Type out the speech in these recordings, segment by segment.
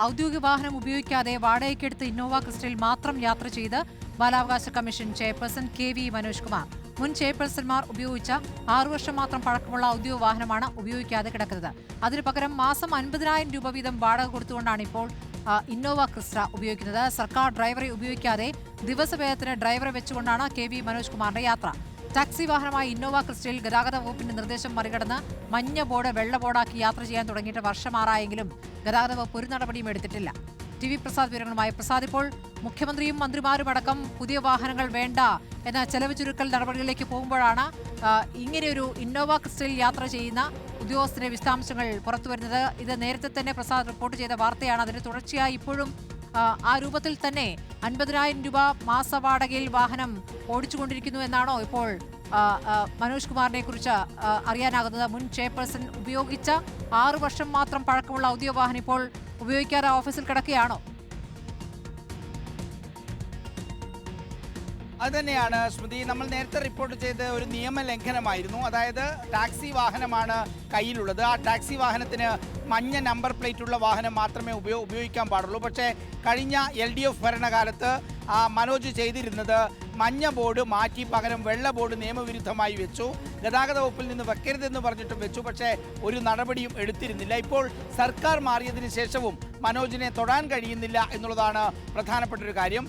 ഔദ്യോഗിക വാഹനം ഉപയോഗിക്കാതെ വാടകയ്ക്കെടുത്ത് ഇന്നോവ ക്രിസ്റ്റയിൽ മാത്രം യാത്ര ചെയ്ത് ബാലാവകാശ commission chairperson KV Manoj Kumar. മുൻ ചെയർപേഴ്സൺമാർ ഉപയോഗിച്ച 6 വർഷം മാത്രം പഴക്കമുള്ള ഔദ്യോഗിക വാഹനമാണ് ഉപയോഗിക്കാതെ കിടക്കുന്നത്. അതിനു പകരം മാസം 50,000 രൂപ വീതം വാടക കൊടുത്തുകൊണ്ടാണ് ഇപ്പോൾ ഇന്നോവ ക്രിസ്റ്റ ഉപയോഗിക്കുന്നത്. സർക്കാർ ഡ്രൈവറെ ഉപയോഗിക്കാതെ ദിവസവേതനത്തിന് ഡ്രൈവറെ വെച്ചുകൊണ്ടാണ് KV മനോജ് കുമാറിന്റെ യാത്ര. ടാക്സി വാഹനമായ ഇന്നോവ ക്രിസ്റ്റയിൽ ഗതാഗത വകുപ്പിന്റെ നിർദ്ദേശം മറികടന്ന് മഞ്ഞ ബോർഡ് വെള്ള ബോർഡാക്കി യാത്ര ചെയ്യാൻ തുടങ്ങിയിട്ട് വർഷമാറായെങ്കിലും ഗതാഗത വകുപ്പ് ഒരു നടപടിയും എടുത്തിട്ടില്ല. TV പ്രസാദ് വിവരങ്ങളുമായി. പ്രസാദ്, ഇപ്പോൾ മുഖ്യമന്ത്രിയും മന്ത്രിമാരുമടക്കം പുതിയ വാഹനങ്ങൾ വേണ്ട എന്ന ചെലവ് ചുരുക്കൽ നടപടികളിലേക്ക് പോകുമ്പോഴാണ് ഇങ്ങനെയൊരു ഇന്നോവ ക്രിസ്റ്റയിൽ യാത്ര ചെയ്യുന്ന ഉദ്യോഗസ്ഥരുടെ വിശദാംശങ്ങൾ പുറത്തുവരുന്നത്. ഇത് നേരത്തെ തന്നെ പ്രസാദ് റിപ്പോർട്ട് ചെയ്ത വാർത്തയാണ്. അതിന് തുടർച്ചയായി ഇപ്പോഴും ആ രൂപത്തിൽ തന്നെ 50,000 രൂപ മാസ വാടകയിൽ വാഹനം ഓടിച്ചുകൊണ്ടിരിക്കുന്നു എന്നാണോ ഇപ്പോൾ മനോജ് കുമാറിനെ കുറിച്ച് അറിയാനാകുന്നത്? മുൻ ചെയർപേഴ്സൺ ഉപയോഗിച്ച 6 വർഷം മാത്രം പഴക്കമുള്ള ഔദ്യോഗിക വാഹനം ഇപ്പോൾ ഉപയോഗിക്കാതെ ഓഫീസിൽ കിടക്കുകയാണോ? അതുതന്നെയാണ് സ്മൃതി. നമ്മൾ നേരത്തെ റിപ്പോർട്ട് ചെയ്ത ഒരു നിയമലംഘനമായിരുന്നു. അതായത് ടാക്സി വാഹനമാണ് കയ്യിലുള്ളത്. ആ ടാക്സി വാഹനത്തിന് മഞ്ഞ നമ്പർ പ്ലേറ്റ് ഉള്ള വാഹനം മാത്രമേ ഉപയോഗിക്കാൻ പാടുള്ളൂ. പക്ഷേ കഴിഞ്ഞ LDF ഭരണകാലത്ത് മനോജ് ചെയ്തിരുന്നത് മഞ്ഞ ബോർഡ് മാറ്റി പകരം വെള്ള ബോർഡ് നിയമവിരുദ്ധമായി വെച്ചു. ഗതാഗത വകുപ്പിൽ നിന്ന് വെക്കരുതെന്ന് പറഞ്ഞിട്ടും വെച്ചു. പക്ഷേ ഒരു നടപടിയും എടുത്തിരുന്നില്ല. ഇപ്പോൾ സർക്കാർ മാറിയതിന് ശേഷവും മനോജിനെ തൊടാൻ കഴിയുന്നില്ല എന്നുള്ളതാണ് പ്രധാനപ്പെട്ടൊരു കാര്യം.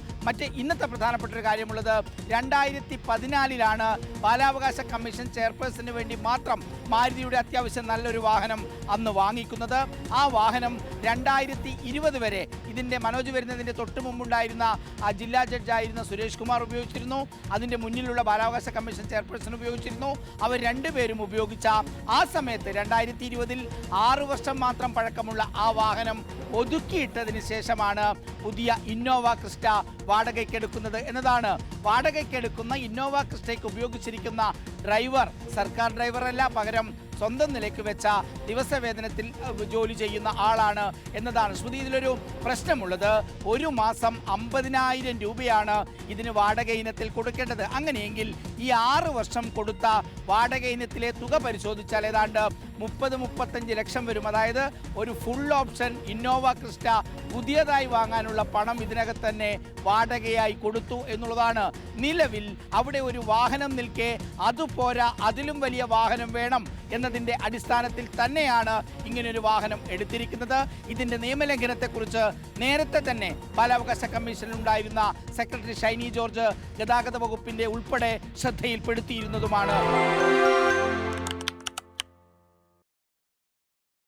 ഇന്നത്തെ പ്രധാനപ്പെട്ടൊരു കാര്യമുള്ളത് 2014 ബാലാവകാശ കമ്മീഷൻ ചെയർപേഴ്സണിന് വേണ്ടി മാത്രം മാരുതിയുടെ അത്യാവശ്യം നല്ലൊരു വാഹനം അന്ന് വാങ്ങിക്കുന്നത്. ആ വാഹനം 2020 വരെ ഇതിൻ്റെ മനോജ് വരുന്നതിൻ്റെ തൊട്ട് മുമ്പുണ്ടായിരുന്ന ജില്ലാ ജഡ്ജായിരുന്ന സുരേഷ് കുമാർ ഉപയോഗിച്ചിരുന്നു. അതിൻ്റെ മുന്നിലുള്ള ബാലാവകാശ കമ്മീഷൻ ചെയർപേഴ്സൺ ഉപയോഗിച്ചിരുന്നു. അവർ രണ്ടുപേരും ഉപയോഗിച്ച ആ സമയത്ത് 2020 6 വർഷം മാത്രം പഴക്കമുള്ള ആ വാഹനം ഒതുക്കിയിട്ടതിന് ശേഷമാണ് പുതിയ ഇന്നോവ ക്രിസ്റ്റ വാടകയ്ക്കെടുക്കുന്നത് എന്നതാണ്. വാടകയ്ക്കെടുക്കുന്ന ഇന്നോവ ക്രിസ്റ്റയ്ക്ക് ഉപയോഗിച്ചിരിക്കുന്ന ഡ്രൈവർ സർക്കാർ ഡ്രൈവറല്ല, പകരം സ്വന്തം നിലയ്ക്ക് വെച്ച ദിവസവേതനത്തിൽ ജോലി ചെയ്യുന്ന ആളാണ് എന്നതാണ്. ശ്രുതി, ഇതിലൊരു പ്രശ്നമുള്ളത്, ഒരു മാസം 50,000 രൂപയാണ് ഇതിന് വാടക ഇനത്തിൽ കൊടുക്കേണ്ടത്. അങ്ങനെയെങ്കിൽ ഈ 6 വർഷം കൊടുത്ത വാടക ഇനത്തിലെ തുക പരിശോധിച്ചാൽ ഏതാണ്ട് 30-35 ലക്ഷം വരും. അതായത് ഒരു ഫുൾ ഓപ്ഷൻ ഇന്നോവ ക്രിസ്റ്റ പുതിയതായി വാങ്ങാനുള്ള പണം ഇതിനകത്ത് തന്നെ വാടകയായി കൊടുത്തു എന്നുള്ളതാണ്. നിലവിൽ അവിടെ ഒരു വാഹനം നിൽക്കെ അതുപോരാ, അതിലും വലിയ വാഹനം വേണം എന്നതിൻ്റെ അടിസ്ഥാനത്തിൽ തന്നെയാണ് ഇങ്ങനൊരു വാഹനം എടുത്തിരിക്കുന്നത്. ഇതിൻ്റെ നിയമലംഘനത്തെക്കുറിച്ച് നേരത്തെ തന്നെ ബാലാവകാശ കമ്മീഷനിലുണ്ടായിരുന്ന സെക്രട്ടറി ഷൈനി ജോർജ് ഗതാഗത വകുപ്പിൻ്റെ ഉൾപ്പെടെ ശ്രദ്ധയിൽപ്പെടുത്തിയിരുന്നതുമാണ്.